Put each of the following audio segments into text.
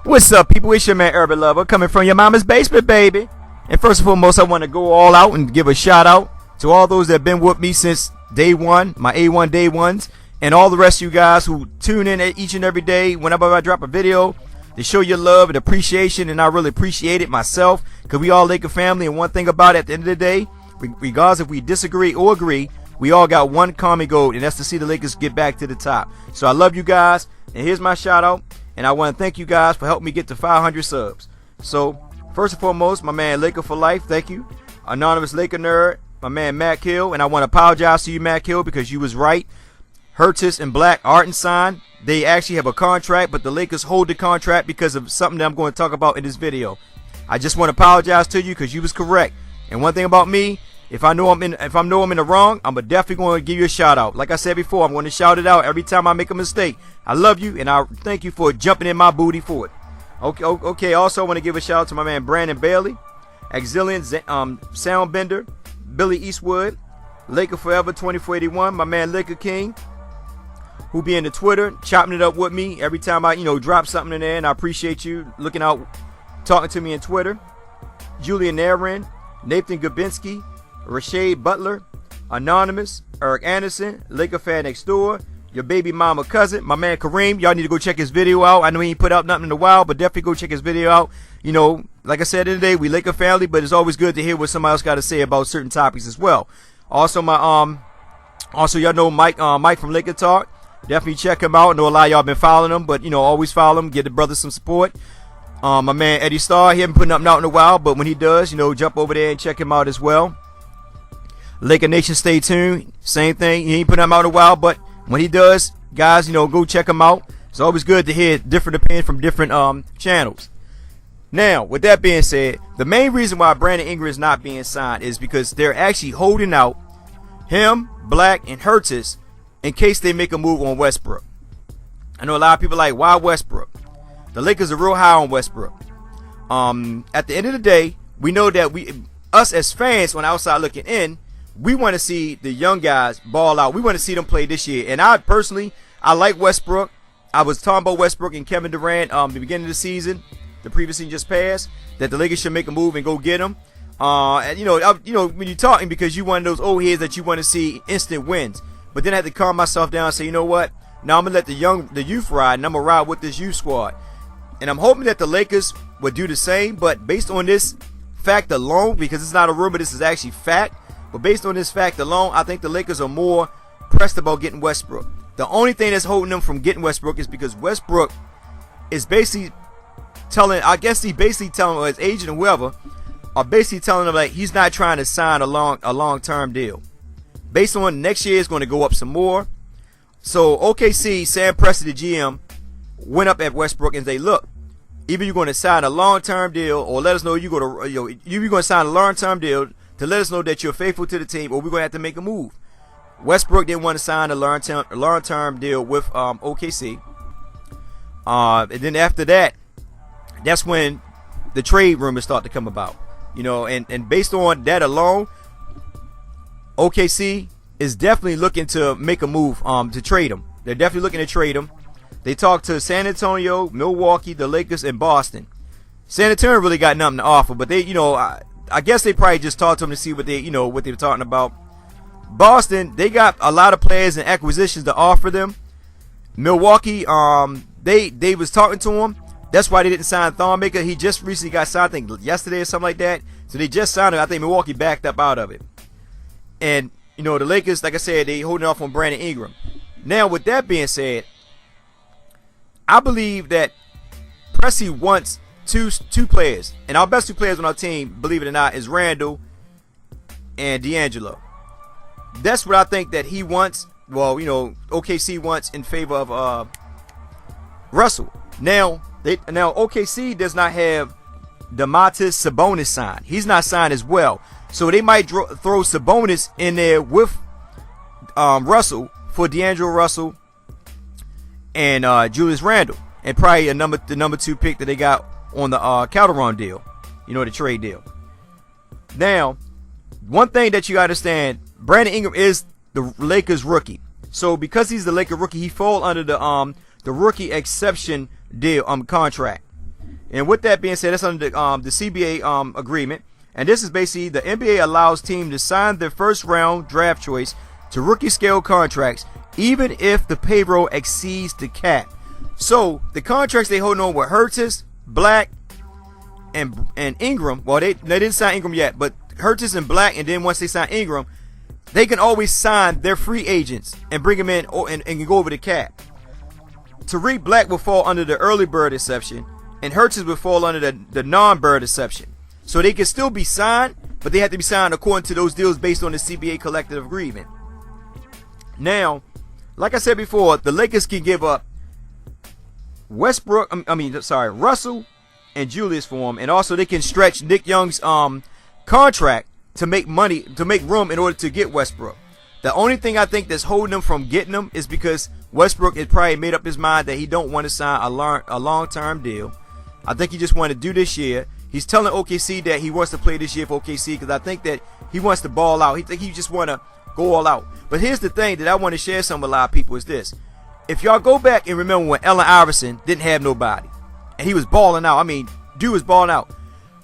What's up, people? It's your man Urban Lover coming from your mama's basement, baby. And first and foremost, I want to go all out and give a shout out to all those that have been with me since day one, my A1 day ones, and all the rest of you guys who tune in each and every day whenever I drop a video to show your love and appreciation. And I really appreciate it myself, because we all Laker family. And one thing about it, at the end of the day, regardless if we disagree or agree, we all got one common goal, and that's to see the Lakers get back to the top. So I love you guys, and here's my shout out. And I want to thank you guys for helping me get to 500 subs. So, first and foremost, my man Laker for Life, thank you. Anonymous Laker Nerd, my man Matt Hill. And I want to apologize to you, Matt Hill, because you was right. Hurtis and Black aren't signed. They actually have a contract, but the Lakers hold the contract because of something that I'm going to talk about in this video. I just want to apologize to you because you was correct. And one thing about me, if I know I'm in the wrong, I'm definitely going to give you a shout out. Like I said before, I'm going to shout it out every time I make a mistake. I love you, and I thank you for jumping in my booty for it. Okay. Also, I want to give a shout out to my man Brandon Bailey, Auxilian Soundbender, Billy Eastwood, Laker Forever 2481, my man Laker King, who be in the Twitter chopping it up with me every time I drop something in there, and I appreciate you looking out, talking to me in Twitter. Julian Aaron, Nathan Gabinski, Rashad Butler, Anonymous, Eric Anderson, Laker Fan Next Door, your baby mama cousin, my man Kareem. Y'all need to go check his video out. I know he ain't put out nothing in a while, but definitely go check his video out. Like I said today, we Laker family, but it's always good to hear what somebody else got to say about certain topics as well. Also, y'all know Mike from Laker Talk. Definitely check him out. I know a lot of y'all been following him, but always follow him. Give the brother some support. My man Eddie Starr, he hasn't put nothing out in a while, but when he does, jump over there and check him out as well. Laker Nation, stay tuned. Same thing. He ain't put them out in a while, but when he does, guys, go check him out. It's always good to hear different opinions from different channels. Now, with that being said, the main reason why Brandon Ingram is not being signed is because they're actually holding out him, Black, and Hurtis in case they make a move on Westbrook. I know a lot of people like, why Westbrook? The Lakers are real high on Westbrook. At the end of the day, we know that us as fans on the outside looking in, we want to see the young guys ball out. We want to see them play this year. And I personally like Westbrook. I was talking about Westbrook and Kevin Durant the beginning of the season, the previous season just passed, that the Lakers should make a move and go get him. And when you're talking, because you one of those old heads that you want to see instant wins. But then I had to calm myself down and say, you know what? Now I'm gonna let the youth ride, and I'm gonna ride with this youth squad. And I'm hoping that the Lakers would do the same. But based on this fact alone, because it's not a rumor, this is actually fact. But based on this fact alone, I think the Lakers are more pressed about getting Westbrook. The only thing that's holding them from getting Westbrook is because Westbrook is basically telling, his agent or whoever, are basically telling him like he's not trying to sign a long-term deal. Based on next year is going to go up some more. So OKC, Sam Presti, the GM, went up at Westbrook and say, look, either you're going to sign a long-term deal, or let us know you're going to sign a long-term deal to let us know that you're faithful to the team, or we're going to have to make a move. Westbrook didn't want to sign a long-term deal with OKC. And then after that, that's when the trade rumors start to come about. And based on that alone, OKC is definitely looking to make a move to trade him. They're definitely looking to trade him. They talked to San Antonio, Milwaukee, the Lakers, and Boston. San Antonio really got nothing to offer, but they, I guess they probably just talked to them to see what they were talking about. Boston, they got a lot of players and acquisitions to offer them. Milwaukee, they was talking to him. That's why they didn't sign Thornmaker. He just recently got signed, I think yesterday or something like that. So they just signed him. I think Milwaukee backed up out of it. And the Lakers, like I said, they holding off on Brandon Ingram. Now, with that being said, I believe that Presti wants two players, and our best two players on our team, believe it or not, is Randall and D'Angelo. That's what I think that he wants. Well, OKC wants in favor of Russell. Now OKC does not have Domantas Sabonis signed. He's not signed as well, so they might throw Sabonis in there with Russell for D'Angelo Russell and Julius Randle, and probably the number 2 pick that they got on the Calderon deal, the trade deal. Now, one thing that you got to understand, Brandon Ingram is the Lakers rookie. So because he's the Lakers rookie, he fall under the rookie exception deal contract. And with that being said, that's under the CBA agreement. And this is basically the NBA allows teams to sign their first round draft choice to rookie scale contracts, even if the payroll exceeds the cap. So the contracts they holding on with Hurtis, Black, and Ingram. Well, they didn't sign Ingram yet, but Hurtis and Black, and then once they sign Ingram, they can always sign their free agents and bring them in and go over the cap. Tariq Black will fall under the early bird exception, and Hurtis will fall under the non-bird exception. So they can still be signed, but they have to be signed according to those deals based on the CBA collective agreement. Now, like I said before, the Lakers can give up Russell and Julius for him, and also they can stretch Nick Young's contract to make money, to make room in order to get Westbrook. The only thing I think that's holding them from getting them is because Westbrook has probably made up his mind that he don't want to sign a long-term deal. I think he just want to do this year. He's telling OKC that he wants to play this year for OKC because I think that he wants to ball out. He just want to go all out. But here's the thing that I want to share some with a lot of people is this. If y'all go back and remember when Allen Iverson didn't have nobody and he was balling out. I mean, dude was balling out.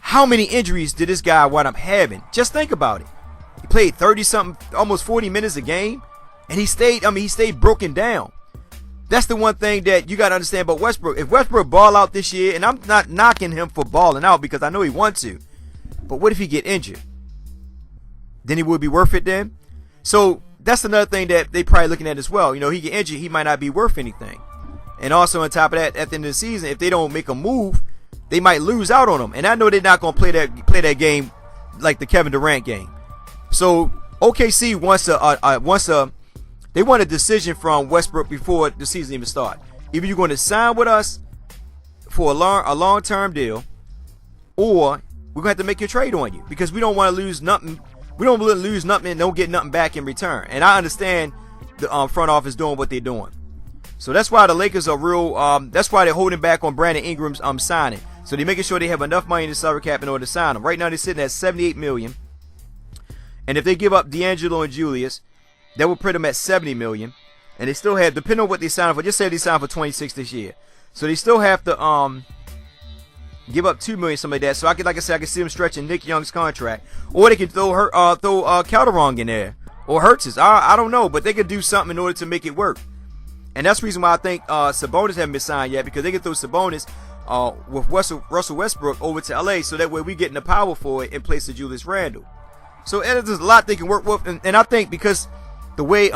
How many injuries did this guy wind up having? Just think about it. He played 30-something, almost 40 minutes a game, and he stayed broken down. That's the one thing that you got to understand about Westbrook. If Westbrook ball out this year, and I'm not knocking him for balling out because I know he wants to, but what if he get injured? Then he would be worth it then? So that's another thing that they probably looking at as well. You know, he get injured, he might not be worth anything. And also on top of that, at the end of the season, if they don't make a move, they might lose out on him. And I know they're not going to play that game like the Kevin Durant game. So OKC they want a decision from Westbrook before the season even starts. Either you're going to sign with us for a long-term deal, or we're going to have to make a trade on you because we don't want to lose nothing. We don't want to lose nothing and don't get nothing back in return. And I understand the front office doing what they're doing. So that's why the Lakers are real. That's why they're holding back on Brandon Ingram's signing. So they're making sure they have enough money in the salary cap in order to sign him. Right now they're sitting at $78 million. And if they give up D'Angelo and Julius, that will put them at $70 million. And they still have, depending on what they sign for, just say they sign for 26 this year. So they still have to give up $2 million, something like that. So like I said, I can see them stretching Nick Young's contract. Or they can throw Calderon in there. Or Hurts. I don't know. But they could do something in order to make it work. And that's the reason why I think Sabonis haven't been signed yet, because they can throw Sabonis with Russell Westbrook over to LA, so that way we getting the power forward in place of Julius Randle. So there's a lot they can work with, and I think because the way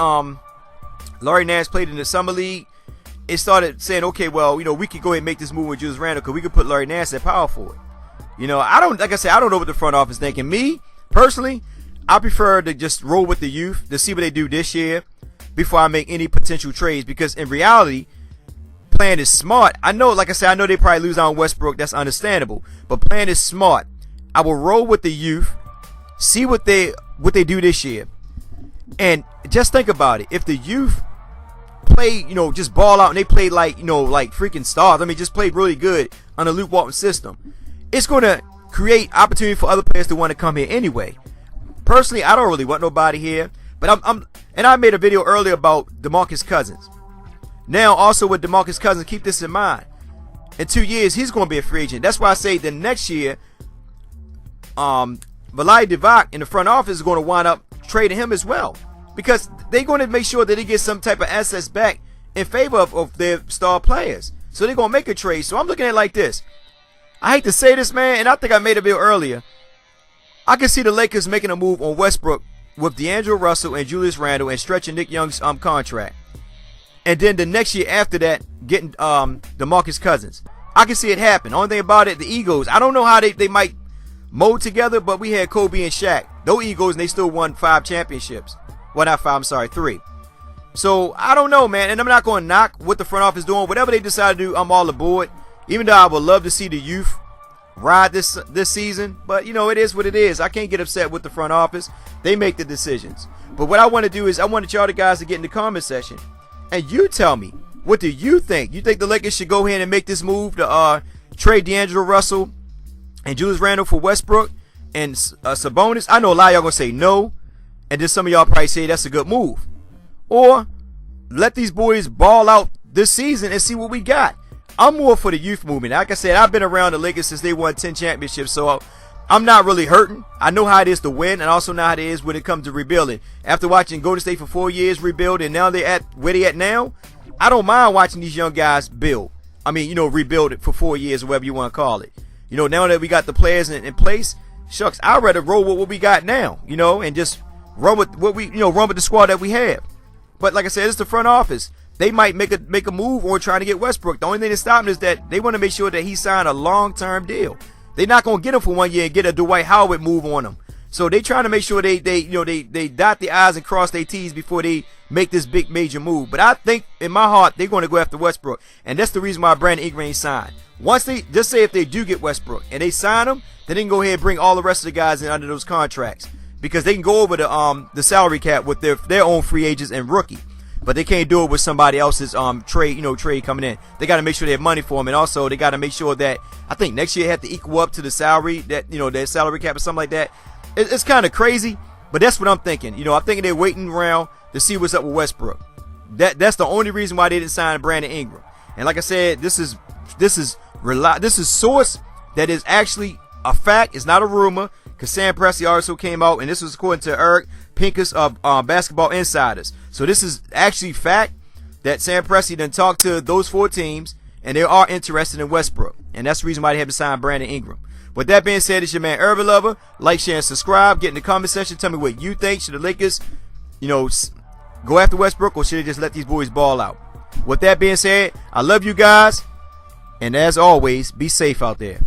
Larry Nance played in the summer league, it started saying, okay, well, you know, we could go ahead and make this move with Julius Randle because we could put Larry Nance at power forward. You know, I don't know what the front office thinking. Me personally, I prefer to just roll with the youth to see what they do this year before I make any potential trades, because in reality, playing is smart. I know, like I said, I know they probably lose on Westbrook. That's understandable. But playing is smart. I will roll with the youth, see what they do this year, and just think about it. If the youth play, you know, just ball out and they play like, you know, like freaking stars. I mean, just played really good on the Luke Walton system. It's going to create opportunity for other players to want to come here anyway. Personally, I don't really want nobody here, but and I made a video earlier about DeMarcus Cousins. Now, also with DeMarcus Cousins, keep this in mind. In 2 years, he's going to be a free agent. That's why I say the next year, Vlade Divac in the front office is going to wind up trading him as well, because they're going to make sure that they get some type of assets back in favor of their star players. So they're going to make a trade. So I'm looking at it like this. I hate to say this, man, and I think I made a video earlier. I can see the Lakers making a move on Westbrook with D'Angelo Russell and Julius Randle and stretching Nick Young's contract. And then the next year after that, getting DeMarcus Cousins. I can see it happen. Only thing about it, the egos. I don't know how they might mold together, but we had Kobe and Shaq. Those egos, and they still won 5 championships. Well, not 5, I'm sorry, 3. So, I don't know, man. And I'm not going to knock what the front office is doing. Whatever they decide to do, I'm all aboard. Even though I would love to see the youth ride this season. But, you know, it is what it is. I can't get upset with the front office. They make the decisions. But what I want to do is I wanted y'all the guys to get in the comment section. And you tell me, what do you think? You think the Lakers should go ahead and make this move to trade D'Angelo Russell and Julius Randle for Westbrook and Sabonis? I know a lot of y'all going to say no. And then some of y'all probably say that's a good move. Or let these boys ball out this season and see what we got. I'm more for the youth movement. Like I said, I've been around the Lakers since they won 10 championships, so I'm not really hurting. I know how it is to win, and I also know how it is when it comes to rebuilding. After watching Golden State for 4 years rebuild, and now they're at where they at now, I don't mind watching these young guys build. I mean, rebuild it for 4 years or whatever you want to call it. Now that we got the players in place, shucks, I'd rather roll with what we got now, and just run with what we, run with the squad that we have. But like I said, it's the front office. They might make a move on trying to get Westbrook. The only thing that's stopping is that they want to make sure that he signed a long-term deal. They're not going to get him for 1 year and get a Dwight Howard move on him. So they trying to make sure they dot the I's and cross their T's before they make this big major move. But I think in my heart they're going to go after Westbrook, and that's the reason why Brandon Ingram ain't signed. Once they just say if they do get Westbrook and they sign him, then they can go ahead and bring all the rest of the guys in under those contracts, because they can go over the salary cap with their own free agents and rookie. But they can't do it with somebody else's trade coming in. They got to make sure they have money for them, and also they got to make sure that I think next year they have to equal up to the salary that their salary cap or something like that. It's kind of crazy, but that's what I'm thinking. I'm thinking they're waiting around to see what's up with Westbrook. That's the only reason why they didn't sign Brandon Ingram. And like I said, this is source that is actually a fact. It's not a rumor, because Sam Presti also came out, and this was according to Eric Pincus of Basketball Insiders. So this is actually fact that Sam Presti then talked to those 4 teams, and they are interested in Westbrook, and that's the reason why they haven't signed Brandon Ingram. With that being said, it's your man Urban Lover. Like, share, and subscribe. Get in the comment section. Tell me what you think. Should the Lakers, go after Westbrook, or should they just let these boys ball out? With that being said, I love you guys, and as always, be safe out there.